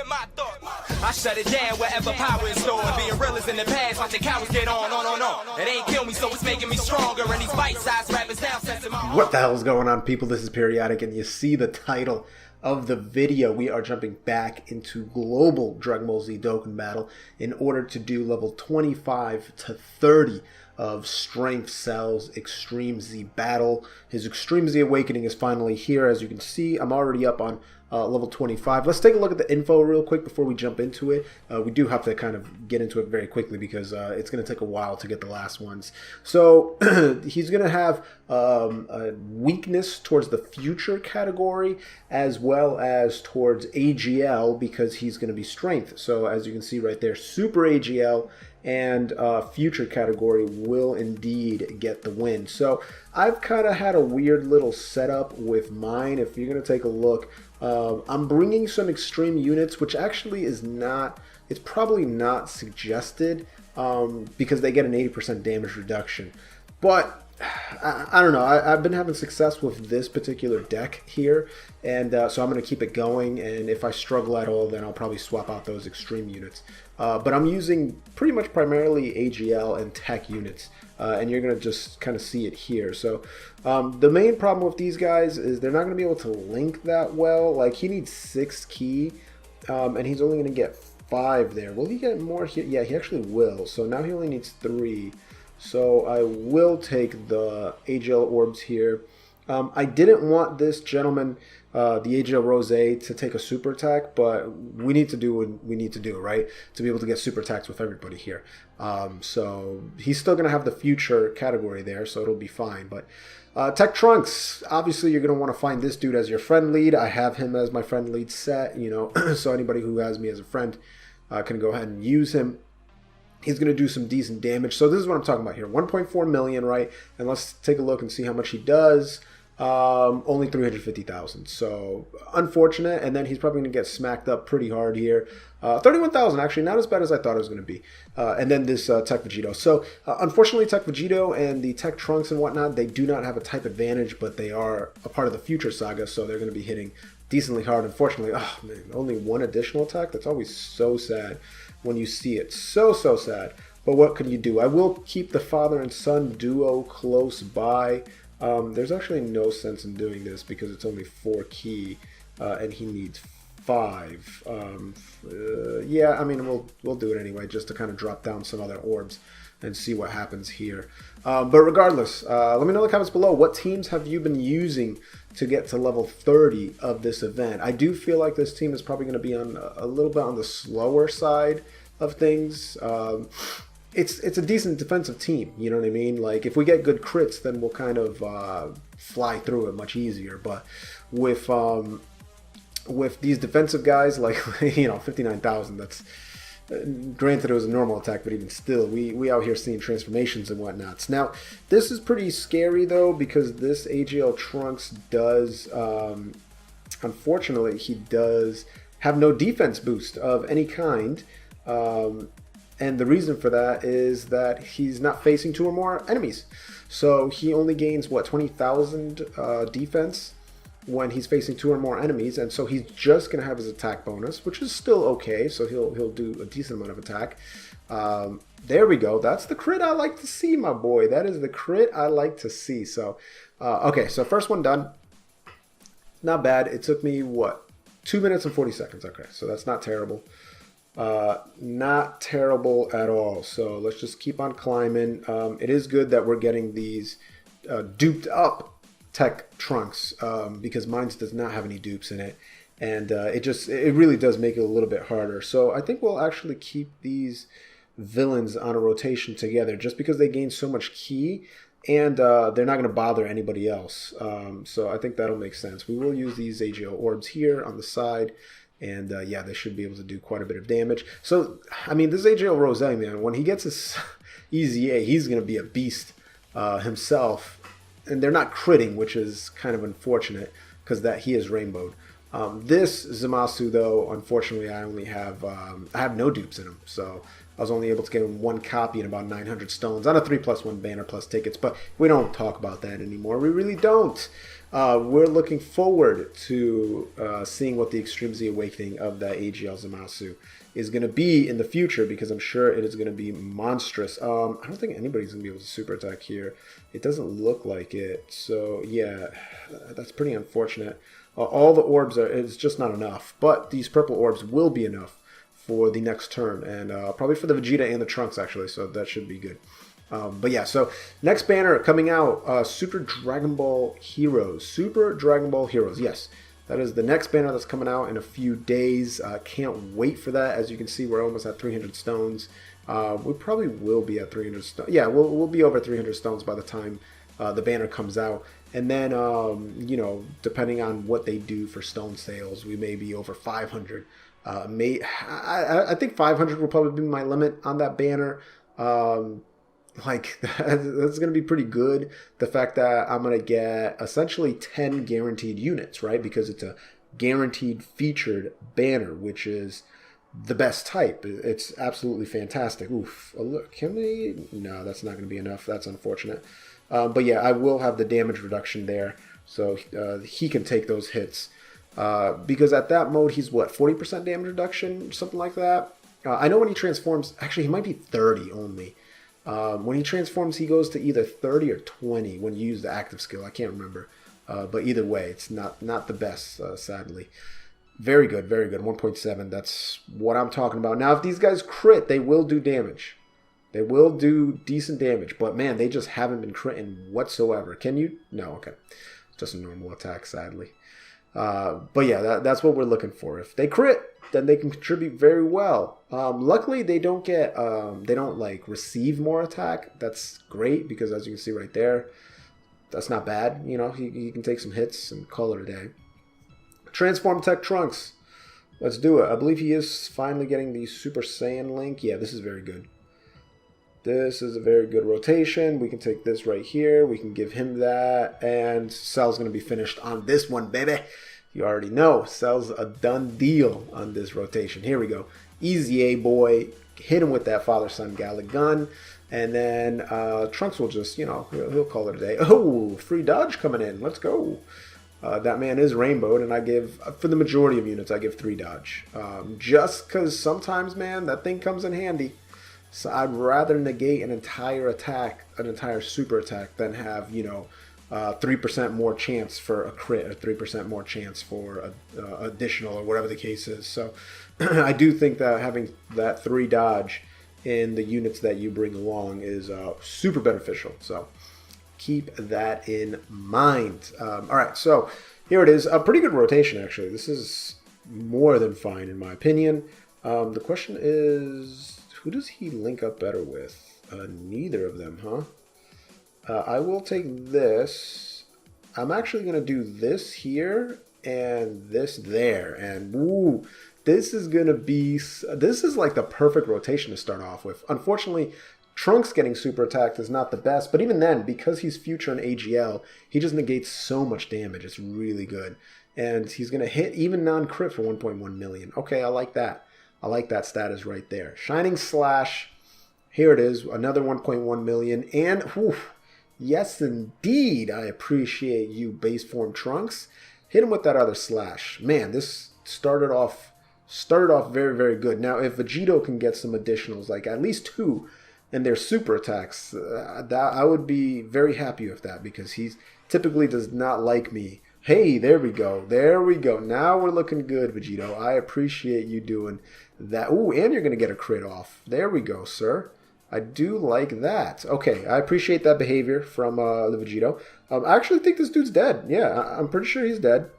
my thoughts. I shut it down wherever power is stored. Being real is in the past, watching cowards get on. It ain't kill me, so it's making me stronger. And these bite-sized rappers now sensing my... What the hell is going on, people? This is Periodic, and you see the title of the video. We are jumping back into global Dragonball Z Dokkan Battle in order to do level 25 to 30 of Strength Cell's Extreme Z Battle. His Extreme Z Awakening is finally here. As you can see, I'm already up on level 25. Let's take a look at the info real quick before we jump into it. We do have to kind of get into it very quickly because it's going to take a while to get the last ones. So he's going to have a weakness towards the future category as well as towards AGL because he's going to be strength. So as you can see right there, super AGL and future category will indeed get the win. So I've kind of had a weird little setup with mine. If you're going to take a look, I'm bringing some extreme units, which actually is not, it's probably not suggested because they get an 80% damage reduction. But I don't know, I've been having success with this particular deck here, and so I'm going to keep it going, and if I struggle at all, then I'll probably swap out those extreme units. But I'm using pretty much primarily AGL and tech units, and you're going to just kind of see it here. So the main problem with these guys is they're not going to be able to link that well. Like, he needs 6 key, and he's only going to get 5 there. Will he get more here? Yeah, he actually will. So now he only needs 3. So I will take the AGL orbs here. I didn't want this gentleman, the AGL Rose, to take a super attack, but we need to do what we need to do, right? To be able to get super attacks with everybody here. So he's still going to have the future category there, so it'll be fine. But Tech Trunks, obviously you're going to want to find this dude as your friend lead. I have him as my friend lead set, you know, so anybody who has me as a friend can go ahead and use him. He's going to do some decent damage. So this is what I'm talking about here. 1.4 million, right? And let's take a look and see how much he does. Only 350,000. So unfortunate. And then he's probably going to get smacked up pretty hard here. 31,000, actually not as bad as I thought it was going to be. And then this Tech Vegito. So unfortunately, Tech Vegito and the Tech Trunks and whatnot, they do not have a type advantage, but they are a part of the future saga. So they're going to be hitting decently hard. Unfortunately, oh man, only 1 additional attack. That's always so sad when you see it. So sad. But what can you do? I will keep the father and son duo close by. There's actually no sense in doing this because it's only 4 key and he needs 5. Yeah, I mean, we'll do it anyway just to kind of drop down some other orbs and see what happens here. But regardless, let me know in the comments below, what teams have you been using to get to level 30 of this event? I do feel like this team is probably going to be on a little bit on the slower side of things. It's a decent defensive team, you know what I mean? Like, if we get good crits, then we'll kind of fly through it much easier. But with these defensive guys, like, you know, 59,000, that's granted it was a normal attack, but even still, we out here seeing transformations and whatnots. Now, this is pretty scary though, because this AGL Trunks does, unfortunately, he does have no defense boost of any kind. And the reason for that is that he's not facing 2 or more enemies. So he only gains, what, 20,000 defense when he's facing 2 or more enemies. And so he's just going to have his attack bonus, which is still okay. So he'll do a decent amount of attack. There we go. That's the crit I like to see, my boy. That is the crit I like to see. So, okay, so first one done. Not bad. It took me, what, 2 minutes and 40 seconds. Okay, so that's not terrible. Not terrible at all. So let's just keep on climbing. It is good that we're getting these duped up Tech Trunks because mine does not have any dupes in it, and it really does make it a little bit harder. So I think we'll actually keep these villains on a rotation together just because they gain so much key, and they're not going to bother anybody else. So I think that'll make sense. We will use these AGL orbs here on the side. And yeah, they should be able to do quite a bit of damage. So, I mean, this AGL Rose, man, when he gets his EZA, he's going to be a beast himself. And they're not critting, which is kind of unfortunate because that he is rainbowed. This Zamasu, though, unfortunately, I only have I have no dupes in him. So I was only able to get him 1 copy and about 900 stones on a 3+1 banner plus tickets. But we don't talk about that anymore. We really don't. We're looking forward to seeing what the Extreme Z Awakening of that AGL Zamasu is going to be in the future, because I'm sure it is going to be monstrous. I don't think anybody's going to be able to super attack here. It doesn't look like it. So yeah, that's pretty unfortunate. All the orbs it's just not enough, but these purple orbs will be enough for the next turn, and probably for the Vegeta and the Trunks actually, so that should be good. But yeah, so next banner coming out, Super Dragon Ball Heroes. Super Dragon Ball Heroes, yes. That is the next banner that's coming out in a few days. Can't wait for that. As you can see, we're almost at 300 stones. We probably will be at 300 stones. Yeah, we'll be over 300 stones by the time the banner comes out. And then, you know, depending on what they do for stone sales, we may be over 500. I think 500 will probably be my limit on that banner. Like, that's going to be pretty good. The fact that I'm going to get essentially 10 guaranteed units, right? Because it's a guaranteed featured banner, which is the best type. It's absolutely fantastic. Oof. Oh, look, can we? No, that's not going to be enough. That's unfortunate. But yeah, I will have the damage reduction there. So he can take those hits. Because at that mode, he's what, 40% damage reduction? Something like that. I know when he transforms, actually, he might be 30 only. When he transforms, he goes to either 30 or 20 when you use the active skill. I can't remember. But either way, it's not the best, sadly. Very good, very good. 1.7, that's what I'm talking about. Now, if these guys crit, they will do damage. They will do decent damage. But, man, they just haven't been critting whatsoever. Can you? No, okay. It's just a normal attack, sadly. But, yeah, that's what we're looking for. If they crit, then they can contribute very well. Luckily, they don't get, they don't like receive more attack. That's great, because as you can see right there, that's not bad. You know, he can take some hits and call it a day. Transform Tech Trunks. Let's do it. I believe he is finally getting the Super Saiyan link. Yeah, this is very good. This is a very good rotation. We can take this right here. We can give him that. And Cell's going to be finished on this one, baby. You already know, Cell's a done deal on this rotation. Here we go. Easy A boy. Hit him with that father-son Galick gun. And then Trunks will just, you know, he'll call it a day. Oh, free dodge coming in. Let's go. That man is rainbowed, and I give, for the majority of units, I give 3 dodge. Just because sometimes, man, that thing comes in handy. So I'd rather negate an entire attack, an entire super attack, than have, you know, 3% more chance for a crit, or 3% more chance for additional, or whatever the case is. So I do think that having that 3 dodge in the units that you bring along is super beneficial. So keep that in mind. All right, so here it is. A pretty good rotation, actually. This is more than fine, in my opinion. The question is, who does he link up better with? Neither of them, huh? I will take this. I'm actually going to do this here and this there. And woo, this is going to be, this is like the perfect rotation to start off with. Unfortunately, Trunks getting super attacked is not the best. But even then, because he's future in AGL, he just negates so much damage. It's really good. And he's going to hit even non-crit for 1.1 million. Okay, I like that. I like that status right there. Shining Slash. Here it is. Another 1.1 million. And whew, yes, indeed, I appreciate you, base form Trunks. Hit him with that other slash. Man, this started off very, very good. Now, if Vegito can get some additionals, like at least 2 in their super attacks, that I would be very happy with that, because he typically does not like me. Hey, there we go. There we go. Now we're looking good, Vegito. I appreciate you doing that. Ooh, and you're going to get a crit off. There we go, sir. I do like that. Okay, I appreciate that behavior from the Vegito. I actually think this dude's dead. Yeah, I'm pretty sure he's dead.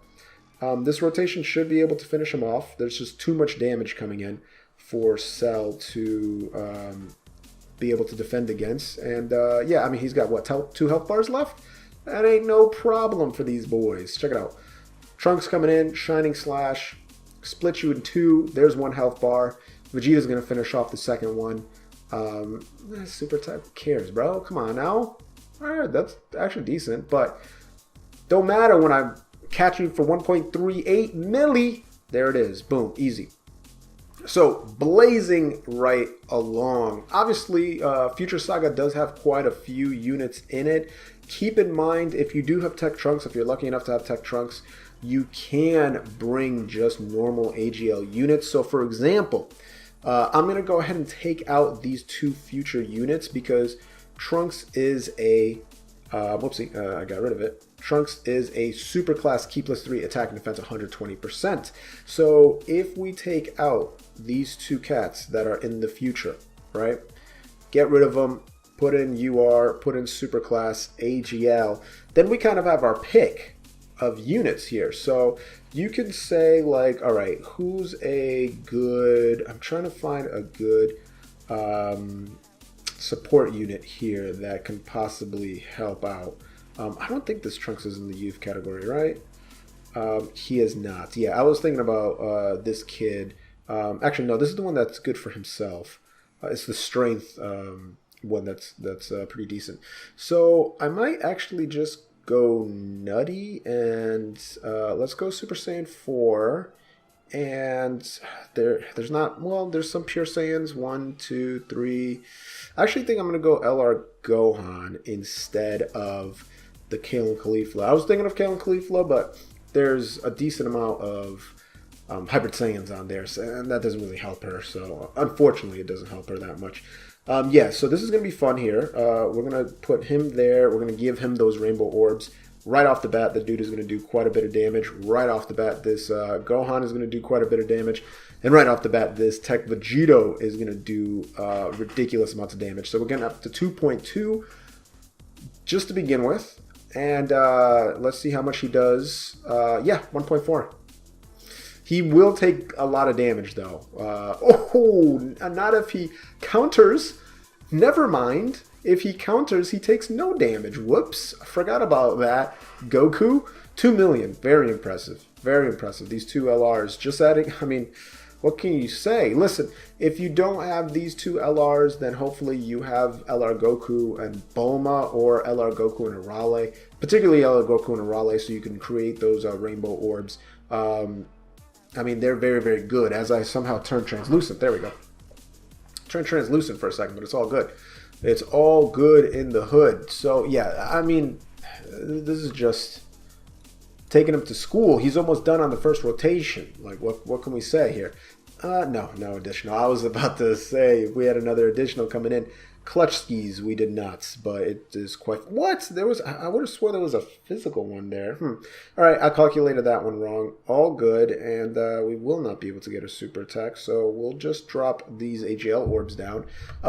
This rotation should be able to finish him off. There's just too much damage coming in for Cell to be able to defend against. And yeah, I mean, he's got, what, 2 health bars left? That ain't no problem for these boys. Check it out. Trunks coming in, Shining Slash, split you in 2. There's 1 health bar. Vegeta's going to finish off the second one. Super type, who cares, bro? Come on now. Alright, that's actually decent, but don't matter when I catch you for 1.38 milli. There it is. Boom. Easy. So, blazing right along. Obviously, Future Saga does have quite a few units in it, keep in mind, if you do have Tech Trunks, if you're lucky enough to have Tech Trunks, you can bring just normal AGL units. So for example, I'm going to go ahead and take out these 2 future units because Trunks is a, whoopsie, I got rid of it. Trunks is a super class key +3 attack and defense 120%. So if we take out these 2 cats that are in the future, right, get rid of them, put in UR, put in super class AGL, then we kind of have our pick of units here. So you can say like, all right, who's a good, I'm trying to find a good support unit here that can possibly help out. I don't think this Trunks is in the youth category, right? He is not. Yeah, I was thinking about this kid. Actually, no, this is the one that's good for himself. It's the strength one that's pretty decent. So I might actually just go nutty and let's go Super Saiyan 4. And there's not, well, there's some pure Saiyans, 1, 2, 3. I actually think I'm going to go LR Gohan instead of the Kale and Caulifla. I was thinking of Kale and Caulifla, but there's a decent amount of Hybrid Saiyans on there, and that doesn't really help her. So unfortunately, it doesn't help her that much. Yeah, so this is going to be fun here. We're going to put him there. We're going to give him those rainbow orbs. Right off the bat, the dude is going to do quite a bit of damage. Right off the bat, this Gohan is going to do quite a bit of damage. And right off the bat, this Tech Vegito is going to do ridiculous amounts of damage. So we're getting up to 2.2 just to begin with. And let's see how much he does. Yeah, 1.4. He will take a lot of damage, though. Not if he counters. Never mind. If he counters, he takes no damage. Whoops. I forgot about that. Goku, 2 million. Very impressive. Very impressive. These 2 LRs. Just adding, I mean, what can you say? Listen, if you don't have these 2 LRs, then hopefully you have LR Goku and Bulma or LR Goku and Arale. Particularly LR Goku and Arale, so you can create those rainbow orbs. I mean, they're very, very good. As I somehow turn translucent. There we go. Turn translucent for a second, but it's all good. It's all good in the hood. So, yeah, I mean, this is just taking him to school. He's almost done on the first rotation. Like, what can we say here? No additional. I was about to say if we had another additional coming in. Clutch skis, we did not, but it is quite... What? There was... I would have swore there was a physical one there. All right, I calculated that one wrong. All good, and we will not be able to get a super attack, so we'll just drop these AGL orbs down.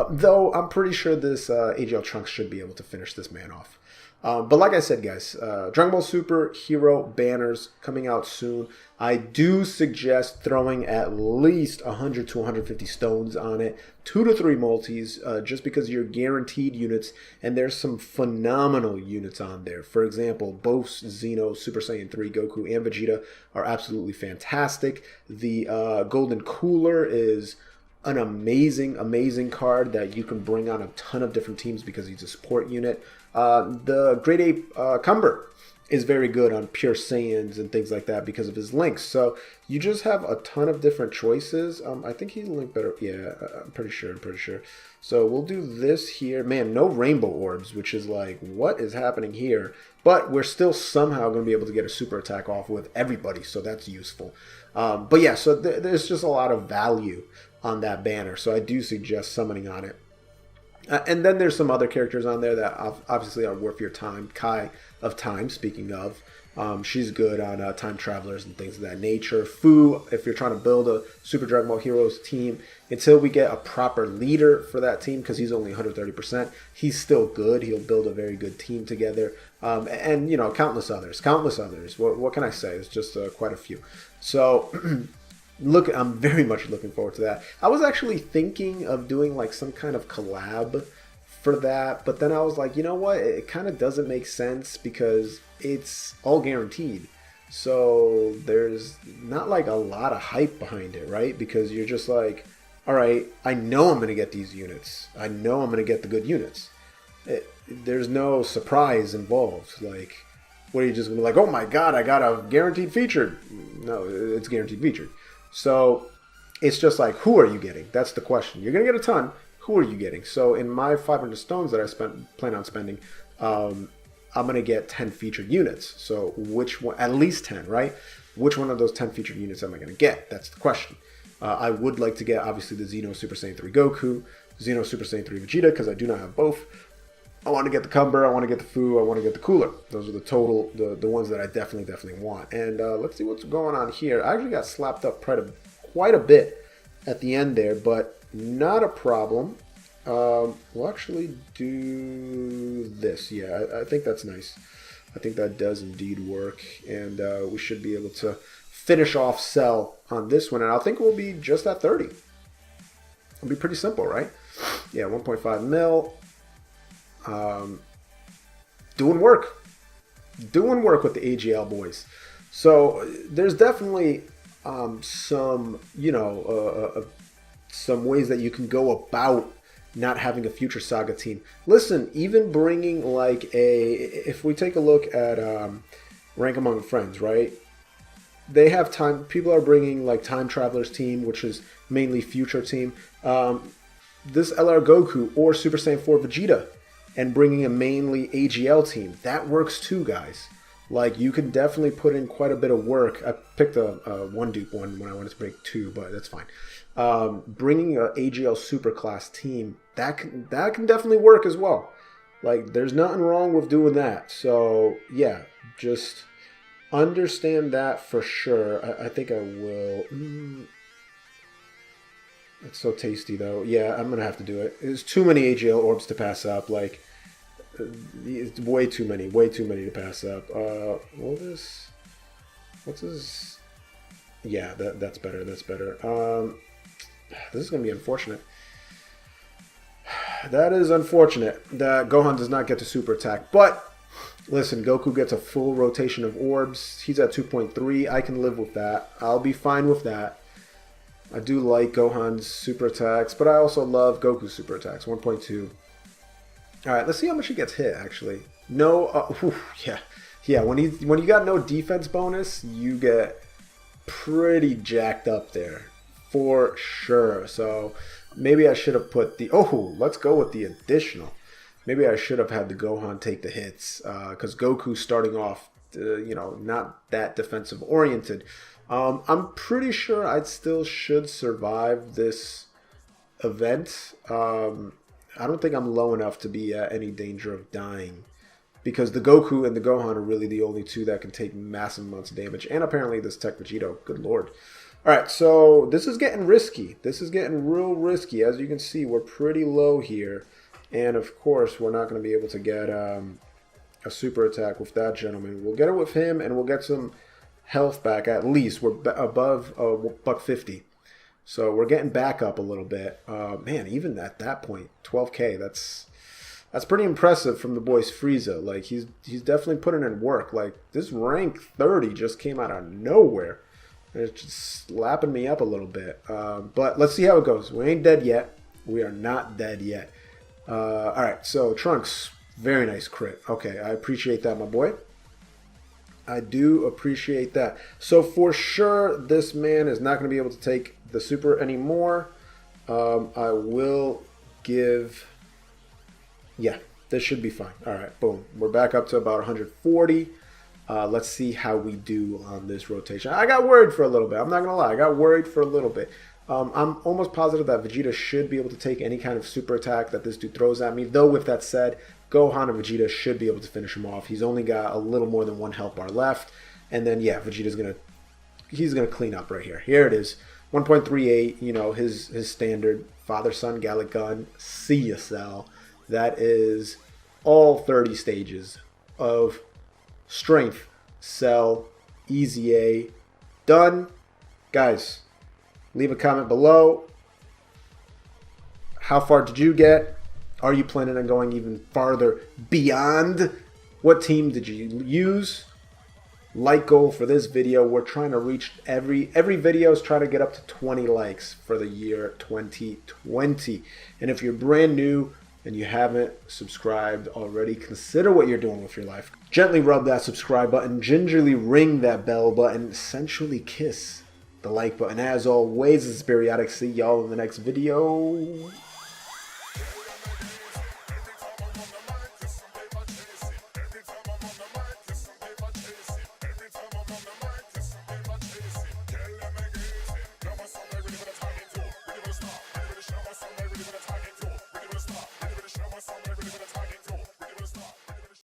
Though, I'm pretty sure this AGL Trunks should be able to finish this man off. But like I said, guys, Dragon Ball Super Hero banners coming out soon. I do suggest throwing at least 100 to 150 stones on it, 2 to 3 multis, just because you're guaranteed units, and there's some phenomenal units on there. For example, both Xeno, Super Saiyan 3, Goku, and Vegeta are absolutely fantastic. The Golden Cooler is an amazing card that you can bring on a ton of different teams because he's a support unit. The Great Ape Cumber is very good on pure Saiyans and things like that because of his links. So you just have a ton of different choices. I think he's linked better. Yeah, I'm pretty sure. So we'll do this here. Man, no rainbow orbs, which is like, what is happening here? But we're still somehow going to be able to get a super attack off with everybody, so that's useful. But yeah, so there's just a lot of value on that banner, so I do suggest summoning on it. And then there's some other characters on there that obviously are worth your time. Kai of Time, speaking of, she's good on time travelers and things of that nature. Fu, if you're trying to build a Super Dragon Ball Heroes team, until we get a proper leader for that team, because he's only 130%, he's still good. He'll build a very good team together. And, you know, countless others. What can I say? It's just quite a few. So... Look, I'm very much looking forward to that. I was actually thinking of doing like some kind of collab for that, but then I was like, you know what? It kind of doesn't make sense because it's all guaranteed. So there's not like a lot of hype behind it, right? Because you're just like, all right, I know I'm going to get these units. I know I'm going to get the good units. There's no surprise involved. Like, what are you just going to be like, oh my God, I got a guaranteed featured? No, it's guaranteed featured. So it's just like, who are you getting? That's the question. You're going to get a ton. Who are you getting? So in my 500 stones that I plan on spending, I'm going to get 10 featured units. So which one, at least 10, right? Which one of those 10 featured units am I going to get? That's the question. I would like to get, obviously, the Xeno Super Saiyan 3 Goku, Xeno Super Saiyan 3 Vegeta, because I do not have both. I want to get the Cumber, I want to get the Fu, I want to get the Cooler. Those are the ones that I definitely want. And let's see what's going on here. I actually got slapped up quite a bit at the end there, but not a problem. We'll actually do this. Yeah, I think that's nice. I think that does indeed work. And we should be able to finish off Cell on this one. And I think we'll be just at 30. It'll be pretty simple, right? Yeah, 1.5 mil. Doing work with the AGL boys. So there's definitely some, you know, some ways that you can go about not having a Future Saga team. Listen, even bringing like if we take a look at Rank Among Friends, right? They have time. People are bringing like Time Traveler's team, which is mainly Future team. This LR Goku or Super Saiyan 4 Vegeta, and bringing a mainly AGL team. That works too, guys. Like, you can definitely put in quite a bit of work. I picked a one dupe one when I wanted to break two, but that's fine. Bringing an AGL Superclass team, that can definitely work as well. Like, there's nothing wrong with doing that. So, yeah, just understand that for sure. I think I will. It's so tasty, though. Yeah, I'm going to have to do it. There's too many AGL orbs to pass up. Like, it's way too many to pass up. What's this? Yeah, that's better. This is going to be unfortunate. That is unfortunate that Gohan does not get to super attack. But, listen, Goku gets a full rotation of orbs. He's at 2.3. I can live with that. I'll be fine with that. I do like Gohan's super attacks, but I also love Goku's super attacks. 1.2. All right, let's see how much he gets hit, actually. No, yeah. When you got no defense bonus, you get pretty jacked up there, for sure. So maybe I should have put the, let's go with the additional. Maybe I should have had the Gohan take the hits, because Goku's starting off, not that defensive oriented. I'm pretty sure I still should survive this event. I don't think I'm low enough to be at any danger of dying, because the Goku and the Gohan are really the only two that can take massive amounts of damage. And apparently this Tech Vegito, good lord. All right, so this is getting risky. This is getting real risky. As you can see, we're pretty low here. And of course, we're not going to be able to get a super attack with that gentleman. We'll get it with him, and we'll get some health back at least. We're above $150. So we're getting back up a little bit. Man, even at that point, 12K, that's pretty impressive from the boy's Frieza. Like, he's definitely putting in work. Like, this rank 30 just came out of nowhere. And it's just slapping me up a little bit. But let's see how it goes. We ain't dead yet. We are not dead yet. All right, so Trunks, very nice crit. Okay, I appreciate that, my boy. I do appreciate that. So for sure, this man is not going to be able to take the super anymore. I will give... Yeah, this should be fine. All right, boom. We're back up to about 140. Let's see how we do on this rotation. I got worried for a little bit. I'm not going to lie. I got worried for a little bit. I'm almost positive that Vegeta should be able to take any kind of super attack that this dude throws at me. Though, with that said, Gohan and Vegeta should be able to finish him off. He's only got a little more than one health bar left. And then, yeah, Vegeta's he's gonna clean up right here. Here it is. 1.38, you know, his standard father-son Gallic gun. See ya, Cell. That is all 30 stages of strength. Cell, easy A, done. Guys, leave a comment below. How far did you get? Are you planning on going even farther beyond? What team did you use? Like goal for this video, we're trying to reach every video is trying to get up to 20 likes for the year 2020. And if you're brand new and you haven't subscribed already, consider what you're doing with your life. Gently rub that subscribe button, gingerly ring that bell button, sensually kiss the like button. As always, this is Periodik. See y'all in the next video. the show, that's how they really gonna